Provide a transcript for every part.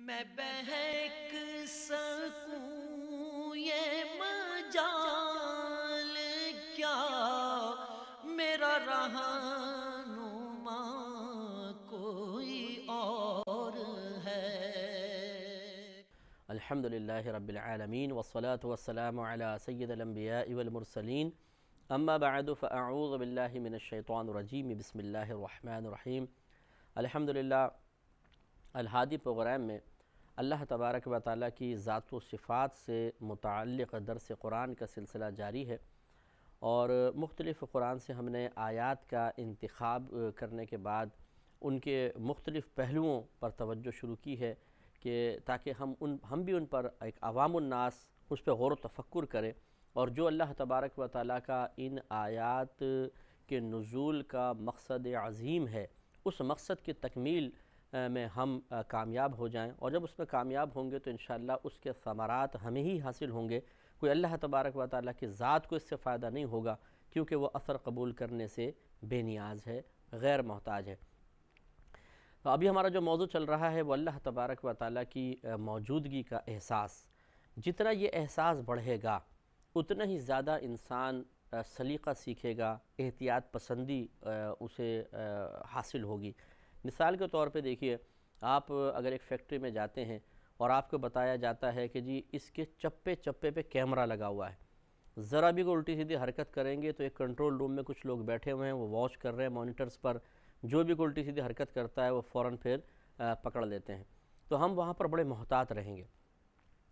میں بہک سکوں یہ مجال کیا میرا رہنما کوئی اور ہے۔ الحمدللہ رب العالمین والصلاة والسلام علی سید الانبیاء والمرسلین اما بعد فاعوذ باللہ من الشیطان الرجیم بسم اللہ الرحمن الرحیم۔ الحمدللہ الہادی پروگرام میں اللہ تبارک و تعالیٰ کی ذات و صفات سے متعلق درس قرآن کا سلسلہ جاری ہے، اور مختلف قرآن سے ہم نے آیات کا انتخاب کرنے کے بعد ان کے مختلف پہلوؤں پر توجہ شروع کی ہے کہ تاکہ ہم بھی ان پر ایک عوام الناس اس پہ غور و تفکر کریں، اور جو اللہ تبارک و تعالیٰ کا ان آیات کے نزول کا مقصد عظیم ہے اس مقصد کی تکمیل میں ہم کامیاب ہو جائیں، اور جب اس میں کامیاب ہوں گے تو انشاءاللہ اس کے ثمرات ہمیں ہی حاصل ہوں گے۔ کوئی اللہ تبارک و تعالیٰ کی ذات کو اس سے فائدہ نہیں ہوگا، کیونکہ وہ اثر قبول کرنے سے بے نیاز ہے، غیر محتاج ہے۔ تو ابھی ہمارا جو موضوع چل رہا ہے وہ اللہ تبارک و تعالیٰ کی موجودگی کا احساس۔ جتنا یہ احساس بڑھے گا اتنا ہی زیادہ انسان سلیقہ سیکھے گا، احتیاط پسندی اسے حاصل ہوگی۔ مثال کے طور پہ دیکھیے، آپ اگر ایک فیکٹری میں جاتے ہیں اور آپ کو بتایا جاتا ہے کہ جی اس کے چپے چپے پہ کیمرہ لگا ہوا ہے، ذرا بھی کوئی الٹی سیدھی حرکت کریں گے تو ایک کنٹرول روم میں کچھ لوگ بیٹھے ہوئے ہیں، وہ واچ کر رہے ہیں مانیٹرز پر، جو بھی کوئی الٹی سیدھی حرکت کرتا ہے وہ فوراً پھر پکڑ لیتے ہیں۔ تو ہم وہاں پر بڑے محتاط رہیں گے،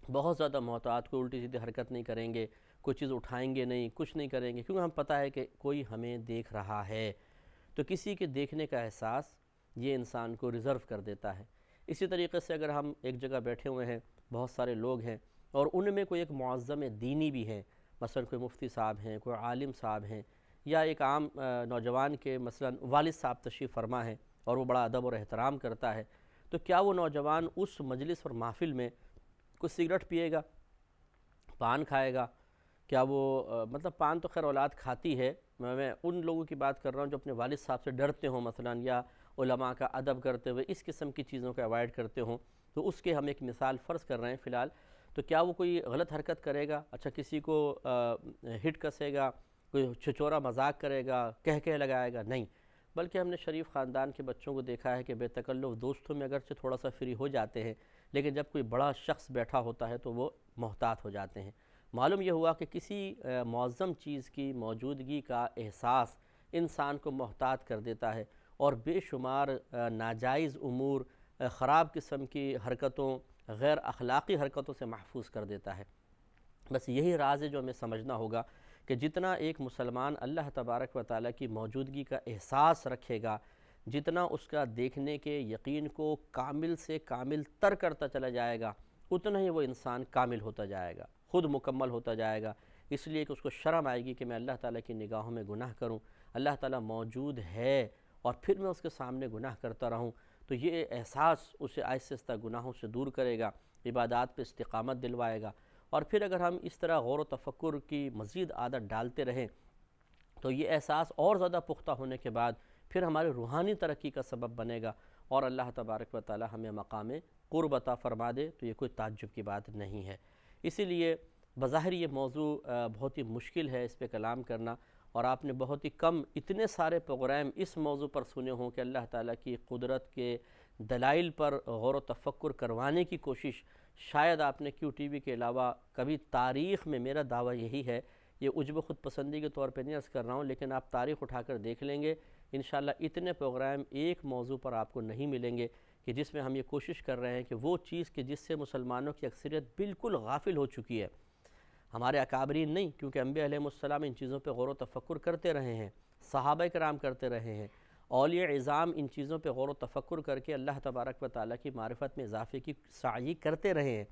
بہت زیادہ محتاط، کوئی الٹی سیدھی حرکت نہیں کریں گے، کوئی چیز اٹھائیں گے نہیں، کچھ نہیں کریں گے، کیونکہ ہم پتہ ہے کہ کوئی ہمیں دیکھ رہا ہے۔ تو کسی کے دیکھنے کا احساس یہ انسان کو ریزرو کر دیتا ہے۔ اسی طریقے سے اگر ہم ایک جگہ بیٹھے ہوئے ہیں، بہت سارے لوگ ہیں، اور ان میں کوئی ایک معظم دینی بھی ہے، مثلا کوئی مفتی صاحب ہیں، کوئی عالم صاحب ہیں، یا ایک عام نوجوان کے مثلا والد صاحب تشریف فرما ہیں اور وہ بڑا ادب اور احترام کرتا ہے، تو کیا وہ نوجوان اس مجلس اور محفل میں کچھ سگریٹ پیے گا، پان کھائے گا؟ کیا وہ مطلب پان تو خیر اولاد کھاتی ہے، میں ان لوگوں کی بات کر رہا ہوں جو اپنے والد صاحب سے ڈرتے ہوں مثلا، یا علماء کا ادب کرتے ہوئے اس قسم کی چیزوں کو اوائڈ کرتے ہوں، تو اس کے ہم ایک مثال فرض کر رہے ہیں فی الحال۔ تو کیا وہ کوئی غلط حرکت کرے گا؟ اچھا، کسی کو ہٹ کسے گا، کوئی چھچورا مذاق کرے گا، کہہ لگائے گا؟ نہیں، بلکہ ہم نے شریف خاندان کے بچوں کو دیکھا ہے کہ بے تکلف دوستوں میں اگرچہ تھوڑا سا فری ہو جاتے ہیں، لیکن جب کوئی بڑا شخص بیٹھا ہوتا ہے تو وہ محتاط ہو جاتے ہیں۔ معلوم یہ ہوا کہ کسی معظم چیز کی موجودگی کا احساس انسان کو محتاط کر دیتا ہے، اور بے شمار ناجائز امور، خراب قسم کی حرکتوں، غیر اخلاقی حرکتوں سے محفوظ کر دیتا ہے۔ بس یہی راز ہے جو ہمیں سمجھنا ہوگا کہ جتنا ایک مسلمان اللہ تبارک و تعالیٰ کی موجودگی کا احساس رکھے گا، جتنا اس کا دیکھنے کے یقین کو کامل سے کامل تر کرتا چلا جائے گا، اتنا ہی وہ انسان کامل ہوتا جائے گا، خود مکمل ہوتا جائے گا۔ اس لیے کہ اس کو شرم آئے گی کہ میں اللہ تعالیٰ کی نگاہوں میں گناہ کروں، اللہ تعالیٰ موجود ہے اور پھر میں اس کے سامنے گناہ کرتا رہوں۔ تو یہ احساس اسے آہستہ آہستہ گناہوں سے دور کرے گا، عبادات پہ استقامت دلوائے گا، اور پھر اگر ہم اس طرح غور و تفکر کی مزید عادت ڈالتے رہیں تو یہ احساس اور زیادہ پختہ ہونے کے بعد پھر ہمارے روحانی ترقی کا سبب بنے گا، اور اللہ تبارک و تعالی ہمیں مقام قرب عطا فرما دے تو یہ کوئی تعجب کی بات نہیں ہے۔ اسی لیے بظاہر یہ موضوع بہت ہی مشکل ہے اس پہ کلام کرنا، اور آپ نے بہت ہی کم اتنے سارے پروگرام اس موضوع پر سنے ہوں کہ اللہ تعالیٰ کی قدرت کے دلائل پر غور و تفکر کروانے کی کوشش شاید آپ نے کیو ٹی وی کے علاوہ کبھی تاریخ میں، میرا دعویٰ یہی ہے، یہ عجب خود پسندی کے طور پہ نہیں عرض کر رہا ہوں، لیکن آپ تاریخ اٹھا کر دیکھ لیں گے انشاءاللہ اتنے پروگرام ایک موضوع پر آپ کو نہیں ملیں گے کہ جس میں ہم یہ کوشش کر رہے ہیں کہ وہ چیز کہ جس سے مسلمانوں کی اکثریت بالکل غافل ہو چکی ہے، ہمارے اکابرین نہیں، کیونکہ انبیاء علیہ السلام ان چیزوں پہ غور و تفکر کرتے رہے ہیں، صحابہ کرام کرتے رہے ہیں، اولیاء عظام ان چیزوں پہ غور و تفکر کر کے اللہ تبارک و تعالیٰ کی معرفت میں اضافے کی سعی کرتے رہے ہیں۔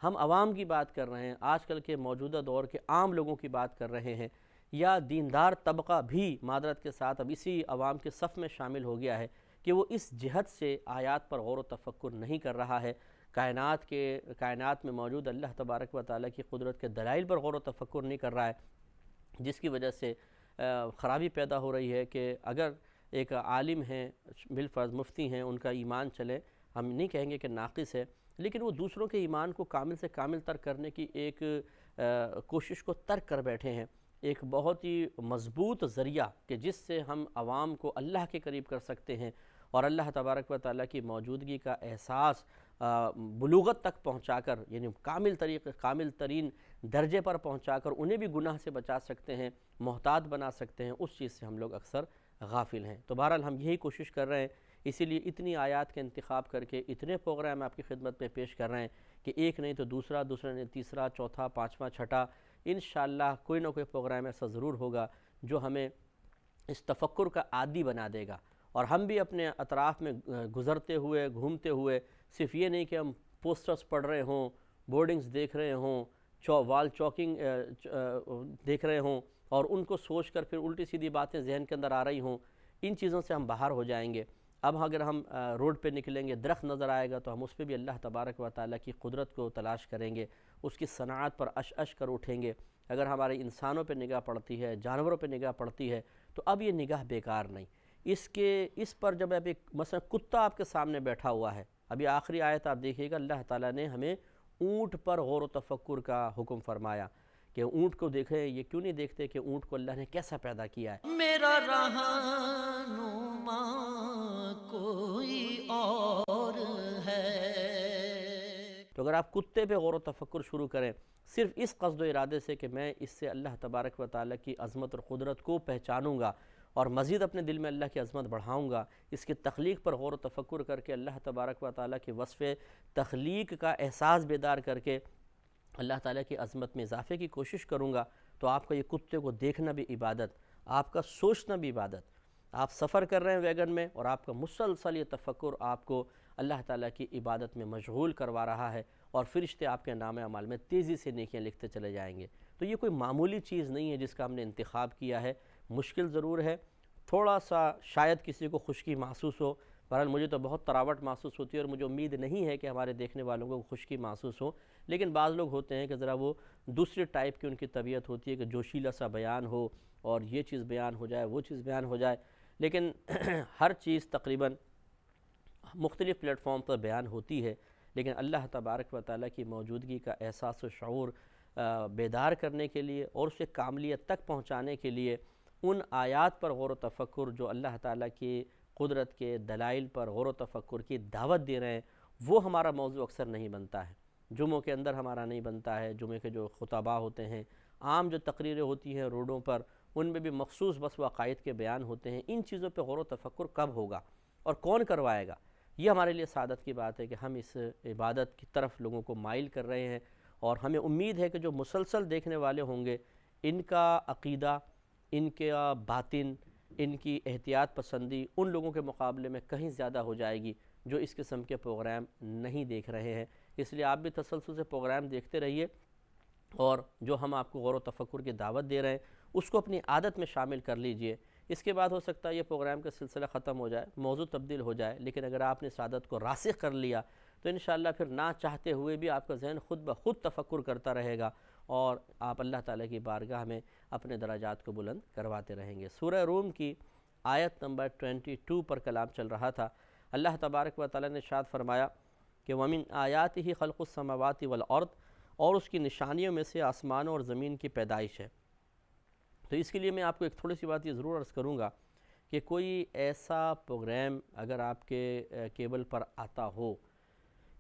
ہم عوام کی بات کر رہے ہیں، آج کل کے موجودہ دور کے عام لوگوں کی بات کر رہے ہیں، یا دیندار طبقہ بھی معذرت کے ساتھ اب اسی عوام کے صف میں شامل ہو گیا ہے کہ وہ اس جہت سے آیات پر غور و تفکر نہیں کر رہا ہے، کائنات میں موجود اللہ تبارک و تعالیٰ کی قدرت کے دلائل پر غور و تفکر نہیں کر رہا ہے، جس کی وجہ سے خرابی پیدا ہو رہی ہے کہ اگر ایک عالم ہیں، بالفرض مفتی ہیں، ان کا ایمان چلے ہم نہیں کہیں گے کہ ناقص ہے، لیکن وہ دوسروں کے ایمان کو کامل سے کامل ترک کرنے کی ایک کوشش کو ترک کر بیٹھے ہیں۔ ایک بہت ہی مضبوط ذریعہ کہ جس سے ہم عوام کو اللہ کے قریب کر سکتے ہیں اور اللہ تبارک و تعالیٰ کی موجودگی کا احساس بلوغت تک پہنچا کر، یعنی کامل ترین درجے پر پہنچا کر انہیں بھی گناہ سے بچا سکتے ہیں، محتاط بنا سکتے ہیں، اس چیز سے ہم لوگ اکثر غافل ہیں۔ تو بہرحال ہم یہی کوشش کر رہے ہیں، اسی لیے اتنی آیات کا انتخاب کر کے اتنے پروگرام آپ کی خدمت میں پیش کر رہے ہیں کہ ایک نہیں تو دوسرا نہیں تیسرا، چوتھا، پانچواں، چھٹا، انشاءاللہ کوئی نہ کوئی پروگرام ایسا ضرور ہوگا جو ہمیں اس تفکر کا عادی بنا دے گا، اور ہم بھی اپنے اطراف میں گزرتے ہوئے گھومتے ہوئے صرف یہ نہیں کہ ہم پوسٹرز پڑھ رہے ہوں، بورڈنگز دیکھ رہے ہوں، وال چاکنگ دیکھ رہے ہوں اور ان کو سوچ کر پھر الٹی سیدھی باتیں ذہن کے اندر آ رہی ہوں، ان چیزوں سے ہم باہر ہو جائیں گے۔ اب اگر ہم روڈ پہ نکلیں گے، درخت نظر آئے گا تو ہم اس پہ بھی اللہ تبارک و تعالیٰ کی قدرت کو تلاش کریں گے، اس کی صنعت پر اش کر اٹھیں گے۔ اگر ہمارے انسانوں پہ نگاہ پڑتی ہے، جانوروں پہ نگاہ پڑتی ہے، تو اب یہ نگاہ بیکار نہیں۔ اس پر جب اب ایک مثلا کتا آپ کے سامنے بیٹھا ہوا ہے، ابھی آخری آیت آپ دیکھیے گا، اللہ تعالیٰ نے ہمیں اونٹ پر غور و تفکر کا حکم فرمایا کہ اونٹ کو دیکھیں، یہ کیوں نہیں دیکھتے کہ اونٹ کو اللہ نے کیسا پیدا کیا ہے۔ میرا رہنما کوئی اور ہے۔ تو اگر آپ کتے پہ غور و تفکر شروع کریں صرف اس قصد و ارادے سے کہ میں اس سے اللہ تبارک و تعالیٰ کی عظمت اور قدرت کو پہچانوں گا اور مزید اپنے دل میں اللہ کی عظمت بڑھاؤں گا، اس کی تخلیق پر غور و تفکر کر کے اللہ تبارک و تعالیٰ کے وصف تخلیق کا احساس بیدار کر کے اللہ تعالیٰ کی عظمت میں اضافے کی کوشش کروں گا، تو آپ کا یہ کتے کو دیکھنا بھی عبادت، آپ کا سوچنا بھی عبادت۔ آپ سفر کر رہے ہیں ویگن میں اور آپ کا مسلسل یہ تفکر آپ کو اللہ تعالیٰ کی عبادت میں مشغول کروا رہا ہے، اور فرشتے آپ کے نام اعمال میں تیزی سے نیکیاں لکھتے چلے جائیں گے۔ تو یہ کوئی معمولی چیز نہیں ہے جس کا ہم نے انتخاب کیا ہے، مشکل ضرور ہے، تھوڑا سا شاید کسی کو خشکی محسوس ہو، بہرحال مجھے تو بہت تراوٹ محسوس ہوتی ہے اور مجھے امید نہیں ہے کہ ہمارے دیکھنے والوں کو خشکی محسوس ہو، لیکن بعض لوگ ہوتے ہیں کہ ذرا وہ دوسرے ٹائپ کی ان کی طبیعت ہوتی ہے کہ جوشیلا سا بیان ہو اور یہ چیز بیان ہو جائے، وہ چیز بیان ہو جائے، لیکن ہر چیز تقریباً مختلف پلیٹ فارم پر بیان ہوتی ہے، لیکن اللہ تبارک و تعالیٰ کی موجودگی کا احساس و شعور بیدار کرنے کے لیے اور اسے کاملیت تک پہنچانے کے لیے ان آیات پر غور و تفکر جو اللہ تعالیٰ کی قدرت کے دلائل پر غور و تفکر کی دعوت دے رہے ہیں، وہ ہمارا موضوع اکثر نہیں بنتا ہے، جمعوں کے اندر ہمارا نہیں بنتا ہے۔ جمعے کے جو خطباء ہوتے ہیں، عام جو تقریریں ہوتی ہیں روڈوں پر، ان میں بھی مخصوص بس وہ عقائد کے بیان ہوتے ہیں۔ ان چیزوں پہ غور و تفکر کب ہوگا اور کون کروائے گا؟ یہ ہمارے لیے سعادت کی بات ہے کہ ہم اس عبادت کی طرف لوگوں کو مائل کر رہے ہیں، اور ہمیں امید ہے کہ جو مسلسل دیکھنے والے ہوں گے، ان کا عقیدہ، ان کا باطن، ان کی احتیاط پسندی ان لوگوں کے مقابلے میں کہیں زیادہ ہو جائے گی جو اس قسم کے پروگرام نہیں دیکھ رہے ہیں۔ اس لیے آپ بھی تسلسل سے پروگرام دیکھتے رہیے، اور جو ہم آپ کو غور و تفکر کی دعوت دے رہے ہیں اس کو اپنی عادت میں شامل کر لیجئے۔ اس کے بعد ہو سکتا ہے یہ پروگرام کا سلسلہ ختم ہو جائے، موضوع تبدیل ہو جائے، لیکن اگر آپ نے اس عادت کو راسخ کر لیا تو انشاءاللہ پھر نہ چاہتے ہوئے بھی آپ کا ذہن خود بخود تفکر کرتا رہے گا، اور آپ اللہ تعالیٰ کی بارگاہ میں اپنے درجات کو بلند کرواتے رہیں گے۔ سورہ روم کی آیت نمبر 22 پر کلام چل رہا تھا۔ اللہ تبارک و تعالیٰ نے ارشاد فرمایا کہ وَمِنْ آیَاتِهِ خَلْقُ السَّمَاوَاتِ وَالْأَرْضِ، اور اس کی نشانیوں میں سے آسمانوں اور زمین کی پیدائش ہے۔ تو اس کے لیے میں آپ کو ایک تھوڑی سی بات یہ ضرور عرض کروں گا کہ کوئی ایسا پروگرام اگر آپ کے کیبل پر آتا ہو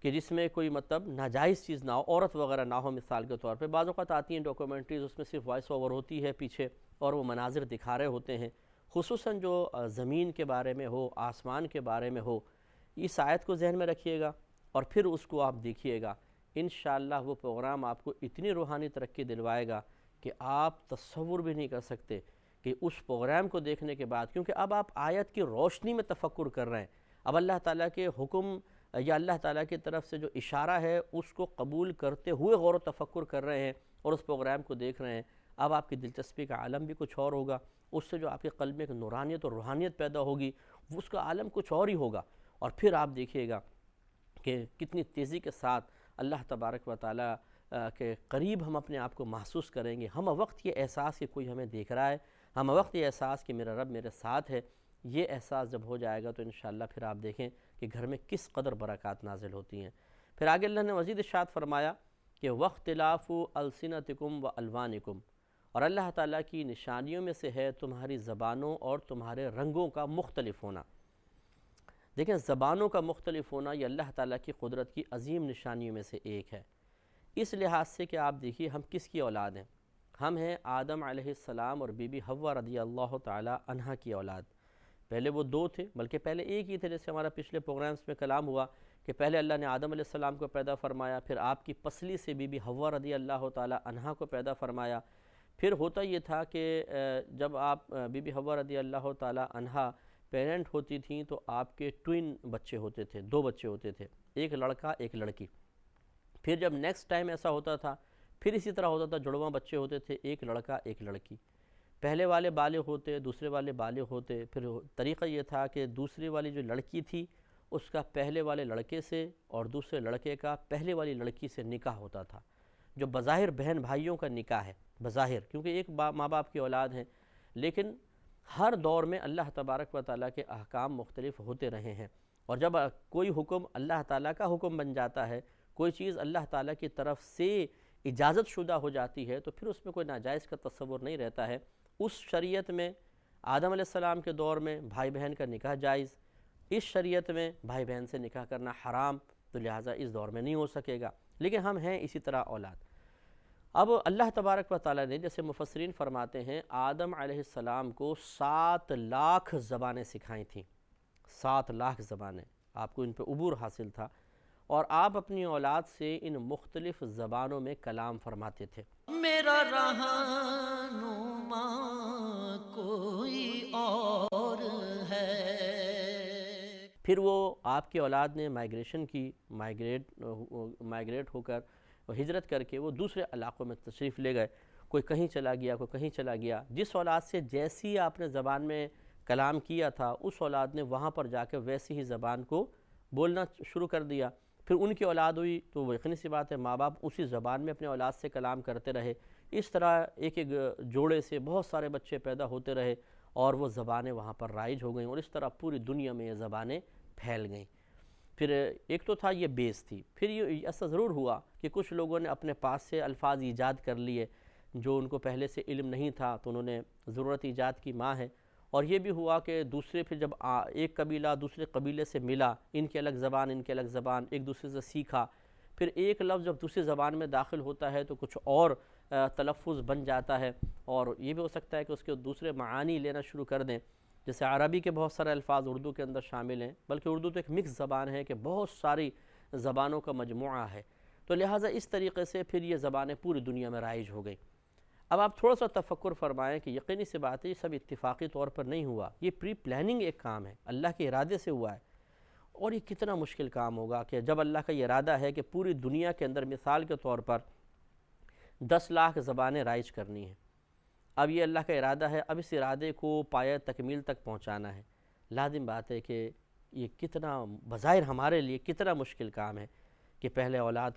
کہ جس میں کوئی مطلب ناجائز چیز نہ ہو، عورت وغیرہ نہ ہو، مثال کے طور پہ بعض اوقات آتی ہیں ڈاکومنٹریز، اس میں صرف وائس اوور ہوتی ہے پیچھے اور وہ مناظر دکھا رہے ہوتے ہیں، خصوصاً جو زمین کے بارے میں ہو، آسمان کے بارے میں ہو، اس آیت کو ذہن میں رکھیے گا اور پھر اس کو آپ دیکھیے گا، انشاءاللہ وہ پروگرام آپ کو اتنی روحانی ترقی دلوائے گا کہ آپ تصور بھی نہیں کر سکتے کہ اس پروگرام کو دیکھنے کے بعد، کیونکہ اب آپ آیت کی روشنی میں تفکر کر رہے ہیں، اب اللہ تعالیٰ کے حکم یا اللہ تعالیٰ کی طرف سے جو اشارہ ہے اس کو قبول کرتے ہوئے غور و تفکر کر رہے ہیں اور اس پروگرام کو دیکھ رہے ہیں، اب آپ کی دلچسپی کا عالم بھی کچھ اور ہوگا، اس سے جو آپ کے قلب میں ایک نورانیت اور روحانیت پیدا ہوگی اس کا عالم کچھ اور ہی ہوگا، اور پھر آپ دیکھیے گا کہ کتنی تیزی کے ساتھ اللہ تبارک و تعالیٰ کے قریب ہم اپنے آپ کو محسوس کریں گے، ہم وقت یہ احساس کہ کوئی ہمیں دیکھ رہا ہے، ہم وقت یہ احساس کہ میرا رب میرے ساتھ ہے، یہ احساس جب ہو جائے گا تو انشاءاللہ پھر آپ دیکھیں کہ گھر میں کس قدر برکات نازل ہوتی ہیں۔ پھر آگے اللہ نے مزید ارشاد فرمایا کہ وَاخْتِلَافُ أَلْسِنَتِكُمْ وَأَلْوَانِكُمْ، اور اللہ تعالیٰ کی نشانیوں میں سے ہے تمہاری زبانوں اور تمہارے رنگوں کا مختلف ہونا۔ دیکھیں زبانوں کا مختلف ہونا یہ اللہ تعالیٰ کی قدرت کی عظیم نشانیوں میں سے ایک ہے، اس لحاظ سے کہ آپ دیکھیے ہم کس کی اولاد ہیں، ہم ہیں آدم علیہ السلام اور بی بی حوا رضی اللہ تعالیٰ عنہا کی اولاد۔ پہلے وہ دو تھے، بلکہ پہلے ایک ہی تھے، جیسے ہمارا پچھلے پروگرامز میں کلام ہوا کہ پہلے اللہ نے آدم علیہ السلام کو پیدا فرمایا، پھر آپ کی پسلی سے بی بی حوا رضی اللہ تعالیٰ عنہا کو پیدا فرمایا۔ پھر ہوتا یہ تھا کہ جب آپ بی بی حوا رضی اللہ تعالیٰ عنہا پیرنٹ ہوتی تھیں تو آپ کے ٹوین بچے ہوتے تھے، دو بچے ہوتے تھے، ایک لڑکا ایک لڑکی۔ پھر جب نیکسٹ ٹائم ایسا ہوتا تھا پھر اسی طرح ہوتا تھا، جڑواں بچے ہوتے تھے، ایک لڑکا ایک لڑکی۔ پہلے والے بالغ ہوتے، دوسرے والے بالغ ہوتے، پھر طریقہ یہ تھا کہ دوسری والی جو لڑکی تھی اس کا پہلے والے لڑکے سے اور دوسرے لڑکے کا پہلے والی لڑکی سے نکاح ہوتا تھا، جو بظاہر بہن بھائیوں کا نکاح ہے، بظاہر کیونکہ ایک ماں باپ کی اولاد ہیں، لیکن ہر دور میں اللہ تبارک و تعالیٰ کے احکام مختلف ہوتے رہے ہیں، اور جب کوئی حکم اللہ تعالیٰ کا حکم بن جاتا ہے، کوئی چیز اللہ تعالیٰ کی طرف سے اجازت شدہ ہو جاتی ہے تو پھر اس میں کوئی ناجائز کا تصور نہیں رہتا ہے۔ اس شریعت میں آدم علیہ السلام کے دور میں بھائی بہن کا نکاح جائز، اس شریعت میں بھائی بہن سے نکاح کرنا حرام، تو لہٰذا اس دور میں نہیں ہو سکے گا، لیکن ہم ہیں اسی طرح اولاد۔ اب اللہ تبارک و تعالیٰ نے جیسے مفسرین فرماتے ہیں آدم علیہ السلام کو 7 لاکھ زبانیں سکھائی تھیں، 7 لاکھ زبانیں، آپ کو ان پہ عبور حاصل تھا، اور آپ اپنی اولاد سے ان مختلف زبانوں میں کلام فرماتے تھے۔ میرا رہنما کوئی اور ہے۔ پھر وہ آپ کی اولاد نے مائگریشن کی، مائگریٹ ہو کر ہجرت کر کے وہ دوسرے علاقوں میں تشریف لے گئے، کوئی کہیں چلا گیا، کوئی کہیں چلا گیا، جس اولاد سے جیسی آپ نے زبان میں کلام کیا تھا اس اولاد نے وہاں پر جا کے ویسی ہی زبان کو بولنا شروع کر دیا۔ پھر ان کی اولاد ہوئی تو وہ یقینی سی بات ہے ماں باپ اسی زبان میں اپنے اولاد سے کلام کرتے رہے، اس طرح ایک ایک جوڑے سے بہت سارے بچے پیدا ہوتے رہے اور وہ زبانیں وہاں پر رائج ہو گئیں، اور اس طرح پوری دنیا میں یہ زبانیں پھیل گئیں۔ پھر ایک تو تھا یہ بیس تھی، پھر یہ ایسا ضرور ہوا کہ کچھ لوگوں نے اپنے پاس سے الفاظ ایجاد کر لیے جو ان کو پہلے سے علم نہیں تھا، تو انہوں نے ضرورت ایجاد کی ماں ہے، اور یہ بھی ہوا کہ دوسرے پھر جب ایک قبیلہ دوسرے قبیلے سے ملا، ان کی الگ زبان ان کی الگ زبان، ایک دوسرے سے سیکھا، پھر ایک لفظ جب دوسری زبان میں داخل ہوتا ہے تو کچھ اور تلفظ بن جاتا ہے، اور یہ بھی ہو سکتا ہے کہ اس کے دوسرے معانی لینا شروع کر دیں، جیسے عربی کے بہت سارے الفاظ اردو کے اندر شامل ہیں، بلکہ اردو تو ایک مکس زبان ہے کہ بہت ساری زبانوں کا مجموعہ ہے، تو لہٰذا اس طریقے سے پھر یہ زبانیں پوری دنیا میں رائج ہو گئیں۔ اب آپ تھوڑا سا تفکر فرمائیں کہ یقینی سی بات ہے یہ سب اتفاقی طور پر نہیں ہوا، یہ پری پلاننگ ایک کام ہے، اللہ کے ارادے سے ہوا ہے، اور یہ کتنا مشکل کام ہوگا کہ جب اللہ کا یہ ارادہ ہے کہ پوری دنیا کے اندر مثال کے طور پر 10 لاکھ زبانیں رائج کرنی ہیں، اب یہ اللہ کا ارادہ ہے، اب اس ارادے کو پایہ تکمیل تک پہنچانا ہے، لازم بات ہے کہ یہ کتنا بظاہر ہمارے لیے کتنا مشکل کام ہے کہ پہلے اولاد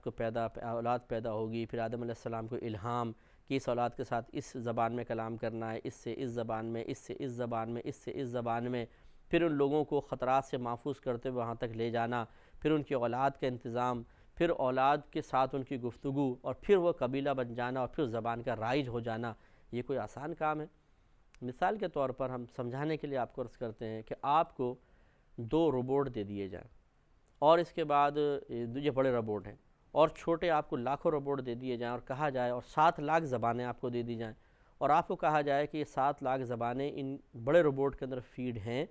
پیدا ہوگی، پھر آدم علیہ السلام کو الہام کہ اس اولاد کے ساتھ اس زبان میں کلام کرنا ہے، اس سے اس زبان میں، اس سے اس زبان میں، اس سے اس زبان میں، پھر ان لوگوں کو خطرات سے محفوظ کرتے ہوئے وہاں تک لے جانا، پھر ان کی اولاد کا انتظام، پھر اولاد کے ساتھ ان کی گفتگو، اور پھر وہ قبیلہ بن جانا، اور پھر زبان کا رائج ہو جانا، یہ کوئی آسان کام ہے؟ مثال کے طور پر ہم سمجھانے کے لیے آپ کو عرض کرتے ہیں کہ آپ کو 2 روبوٹ دے دیے جائیں، اور اس کے بعد یہ بڑے روبوٹ ہیں، اور چھوٹے آپ کو لاکھوں روبوٹ دے دیے جائیں اور کہا جائے، اور 7 لاکھ زبانیں آپ کو دے دی جائیں، اور آپ کو کہا جائے کہ یہ 7 لاکھ زبانیں ان بڑے روبوٹ کے اندر فیڈ ہیں،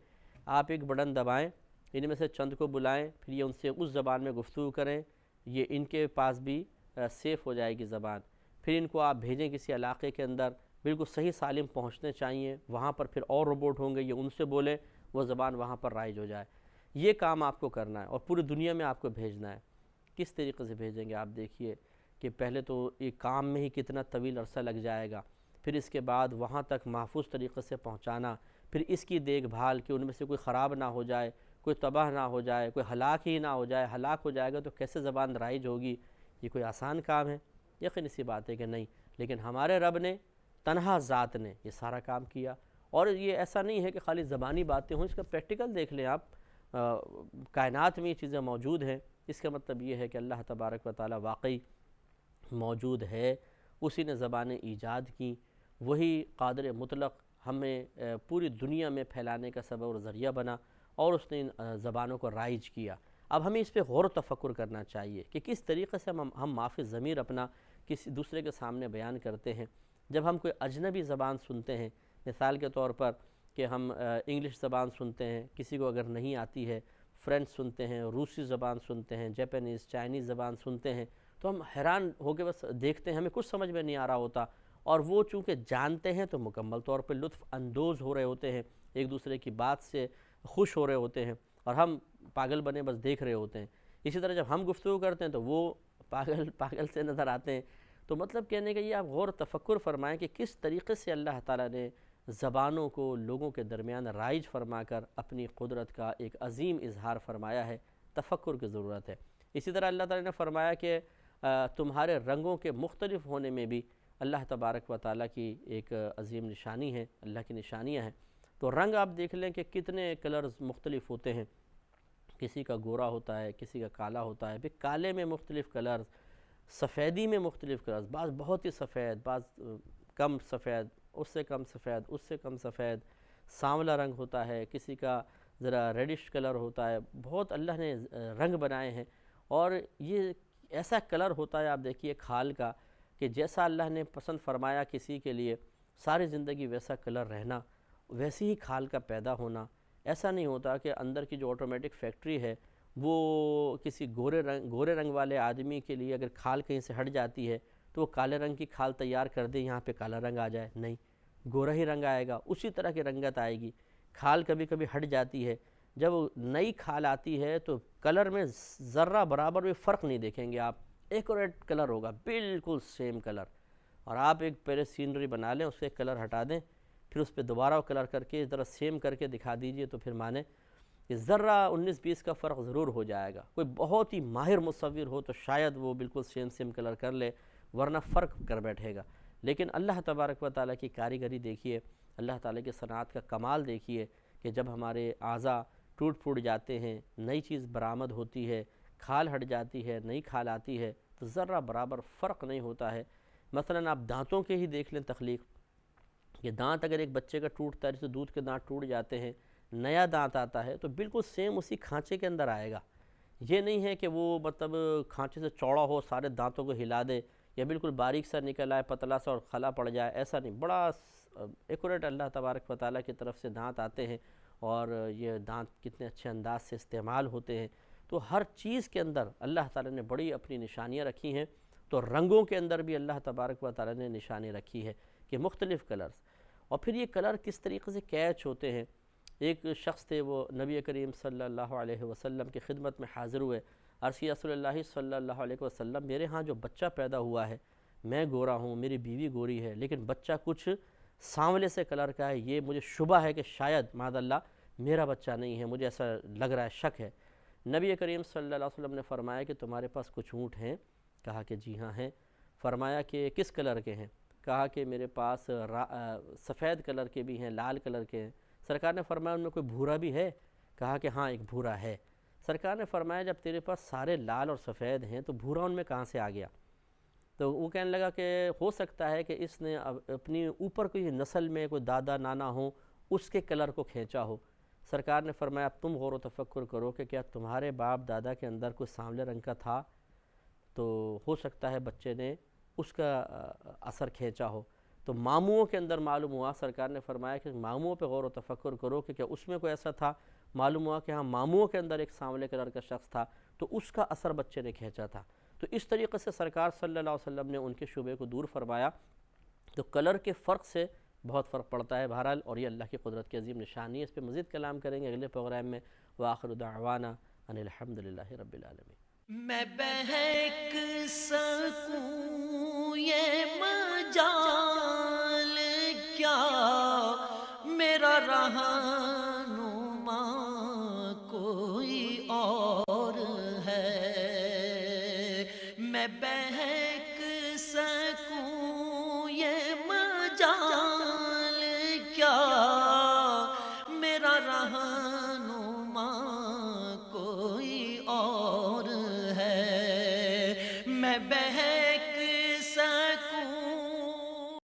آپ ایک بٹن دبائیں، ان میں سے چند کو بلائیں، پھر یہ ان سے اس زبان میں گفتگو کریں، یہ ان کے پاس بھی سیف ہو جائے گی زبان، پھر ان کو آپ بھیجیں کسی علاقے کے اندر، بالکل صحیح سالم پہنچنے چاہیے، وہاں پر پھر اور روبوٹ ہوں گے، یہ ان سے بولیں، وہ زبان وہاں پر رائج ہو جائے، یہ کام آپ کو کرنا ہے، اور پوری دنیا میں آپ کو بھیجنا ہے۔ کس طریقے سے بھیجیں گے؟ آپ دیکھیے کہ پہلے تو ایک کام میں ہی کتنا طویل عرصہ لگ جائے گا، پھر اس کے بعد وہاں تک محفوظ طریقے سے پہنچانا، پھر اس کی دیکھ بھال کہ ان میں سے کوئی خراب نہ ہو جائے، کوئی تباہ نہ ہو جائے، کوئی ہلاک ہی نہ ہو جائے، ہلاک ہو جائے گا تو کیسے زبان رائج ہوگی؟ یہ کوئی آسان کام ہے؟ یقینی سی بات ہے کہ نہیں، لیکن ہمارے رب نے تنہا ذات نے یہ سارا کام کیا، اور یہ ایسا نہیں ہے کہ خالی زبانی باتیں ہوں، اس کا پریکٹیکل دیکھ لیں آپ، کائنات میں یہ چیزیں موجود ہیں، اس کا مطلب یہ ہے کہ اللہ تبارک و تعالی واقعی موجود ہے، اسی نے زبانیں ایجاد کی، وہی قادر مطلق ہمیں پوری دنیا میں پھیلانے کا سبب اور ذریعہ بنا، اور اس نے ان زبانوں کو رائج کیا۔ اب ہمیں اس پہ غور و تفکر کرنا چاہیے کہ کس طریقے سے ہم معافی ضمیر اپنا کسی دوسرے کے سامنے بیان کرتے ہیں۔ جب ہم کوئی اجنبی زبان سنتے ہیں، مثال کے طور پر کہ ہم انگلش زبان سنتے ہیں، کسی کو اگر نہیں آتی ہے، فرینچ سنتے ہیں، روسی زبان سنتے ہیں، جاپانیز، چائنیز زبان سنتے ہیں، تو ہم حیران ہو کے بس دیکھتے ہیں، ہمیں کچھ سمجھ میں نہیں آ رہا ہوتا، اور وہ چونکہ جانتے ہیں تو مکمل طور پہ لطف اندوز ہو رہے ہوتے ہیں، ایک دوسرے کی بات سے خوش ہو رہے ہوتے ہیں، اور ہم پاگل بنے بس دیکھ رہے ہوتے ہیں۔ اسی طرح جب ہم گفتگو کرتے ہیں تو وہ پاگل سے نظر آتے ہیں۔ تو مطلب کہنے کا یہ آپ غور و تفکر فرمائیں کہ کس طریقے سے اللہ تعالیٰ نے زبانوں کو لوگوں کے درمیان رائج فرما کر اپنی قدرت کا ایک عظیم اظہار فرمایا ہے۔ تفکر کی ضرورت ہے۔ اسی طرح اللہ تعالیٰ نے فرمایا کہ تمہارے رنگوں کے مختلف ہونے میں بھی اللہ تبارک و تعالیٰ کی ایک عظیم نشانی ہے، اللہ کی نشانیاں ہیں۔ تو رنگ آپ دیکھ لیں کہ کتنے کلرز مختلف ہوتے ہیں، کسی کا گورا ہوتا ہے، کسی کا کالا ہوتا ہے، پھر کالے میں مختلف کلرز، سفیدی میں مختلف کلرز، بعض بہت ہی سفید، بعض کم سفید، اس سے کم سفید، اس سے کم سفید، سانولا رنگ ہوتا ہے، کسی کا ذرا ریڈش کلر ہوتا ہے، بہت اللہ نے رنگ بنائے ہیں۔ اور یہ ایسا کلر ہوتا ہے، آپ دیکھیے کھال کا، کہ جیسا اللہ نے پسند فرمایا کسی کے لیے ساری زندگی ویسا کلر رہنا، ویسی ہی کھال کا پیدا ہونا۔ ایسا نہیں ہوتا کہ اندر کی جو آٹومیٹک فیکٹری ہے وہ کسی گورے رنگ والے آدمی کے لیے اگر کھال کہیں سے ہٹ جاتی ہے تو وہ کالے رنگ کی کھال تیار کر دے، یہاں پہ کالا رنگ آ جائے، نہیں، گورا ہی رنگ آئے گا، اسی طرح کی رنگت آئے گی۔ کھال کبھی کبھی ہٹ جاتی ہے، جب نئی کھال آتی ہے تو کلر میں ذرہ برابر بھی فرق نہیں دیکھیں گے آپ، ایکوریٹ کلر ہوگا، بالکل سیم کلر۔ اور آپ ایک پہلے سینری بنا لیں، اس سے کلر ہٹا دیں، پھر اس پہ دوبارہ کلر کر کے ذرا سیم کر کے دکھا دیجئے، تو پھر مانیں کہ ذرہ 19-20 کا فرق ضرور ہو جائے گا۔ کوئی بہت ہی ماہر مصور ہو تو شاید وہ بالکل سیم کلر کر لے، ورنہ فرق کر بیٹھے گا۔ لیکن اللہ تبارک و تعالیٰ کی کاریگری دیکھیے، اللہ تعالیٰ کی صنعت کا کمال دیکھیے کہ جب ہمارے اعضاء ٹوٹ پھوٹ جاتے ہیں، نئی چیز برآمد ہوتی ہے، کھال ہٹ جاتی ہے، نئی کھال آتی ہے، تو ذرہ برابر فرق نہیں ہوتا ہے۔ مثلاً آپ دانتوں کے ہی دیکھ لیں تخلیق، کہ دانت اگر ایک بچے کا ٹوٹتا ہے، جیسے دودھ کے دانت ٹوٹ جاتے ہیں، نیا دانت آتا ہے تو بالکل سیم اسی کھانچے کے اندر آئے گا۔ یہ نہیں ہے کہ وہ مطلب کھانچے سے چوڑا ہو، سارے دانتوں کو ہلا دے، یا بالکل باریک سا نکل آئے، پتلا سا اور خلا پڑ جائے، ایسا نہیں، بڑا ایکوریٹ اللہ تبارک و تعالیٰ کی طرف سے دانت آتے ہیں، اور یہ دانت کتنے اچھے انداز سے استعمال ہوتے ہیں۔ تو ہر چیز کے اندر اللہ تعالیٰ نے بڑی اپنی نشانیاں رکھی ہیں۔ تو رنگوں کے اندر بھی اللہ تبارک و تعالیٰ نے نشانی رکھی ہے کہ مختلف کلرز، اور پھر یہ کلر کس طریقے سے کیچ ہوتے ہیں۔ ایک شخص تھے، وہ نبی کریم صلی اللہ علیہ وسلم کی خدمت میں حاضر ہوئے، عرض کیا رسول اللہ صلی اللہ علیہ وسلم، میرے ہاں جو بچہ پیدا ہوا ہے، میں گورا ہوں، میری بیوی گوری ہے، لیکن بچہ کچھ سانولے سے کلر کا ہے، یہ مجھے شبہ ہے کہ شاید معاذ اللہ میرا بچہ نہیں ہے، مجھے ایسا لگ رہا ہے، شک ہے۔ نبی کریم صلی اللہ علیہ وسلم نے فرمایا کہ تمہارے پاس کچھ اونٹ ہیں؟ کہا کہ جی ہاں ہیں۔ فرمایا کہ کس کلر کے ہیں؟ کہا کہ میرے پاس سفید کلر کے بھی ہیں، لال کلر کے ہیں۔ سرکار نے فرمایا ان میں کوئی بھورا بھی ہے؟ کہا کہ ہاں ایک بھورا ہے۔ سرکار نے فرمایا جب تیرے پاس سارے لال اور سفید ہیں تو بھورا ان میں کہاں سے آ گیا؟ تو وہ کہنے لگا کہ ہو سکتا ہے کہ اس نے اپنی اوپر کوئی نسل میں کوئی دادا نانا ہوں، اس کے کلر کو کھینچا ہو۔ سرکار نے فرمایا اب تم غور و تفکر کرو کہ کیا تمہارے باپ دادا کے اندر کوئی سانولے رنگ کا تھا، تو ہو سکتا ہے بچے نے اس کا اثر کھینچا ہو۔ تو ماموں کے اندر معلوم ہوا، سرکار نے فرمایا کہ ماموں پہ غور و تفکر کرو کہ کیا اس میں کوئی ایسا تھا، معلوم ہوا کہ ہاں ماموں کے اندر ایک سانولے کلر کا شخص تھا، تو اس کا اثر بچے نے کھینچا تھا۔ تو اس طریقے سے سرکار صلی اللہ علیہ وسلم نے ان کے شبے کو دور فرمایا۔ تو کلر کے فرق سے بہت فرق پڑتا ہے بہرحال، اور یہ اللہ کی قدرت کی عظیم نشانی ہے۔ اس پہ مزید کلام کریں گے اگلے پروگرام میں۔ وآخر دعوانا ان الحمدللہ رب العالمین۔ میں بہک سکوں یہ مجال کیا، میرا رہنما کوئی اور ہے۔ میں بہک سکوں یہ مجال کیا، میرا رہنما میں بہک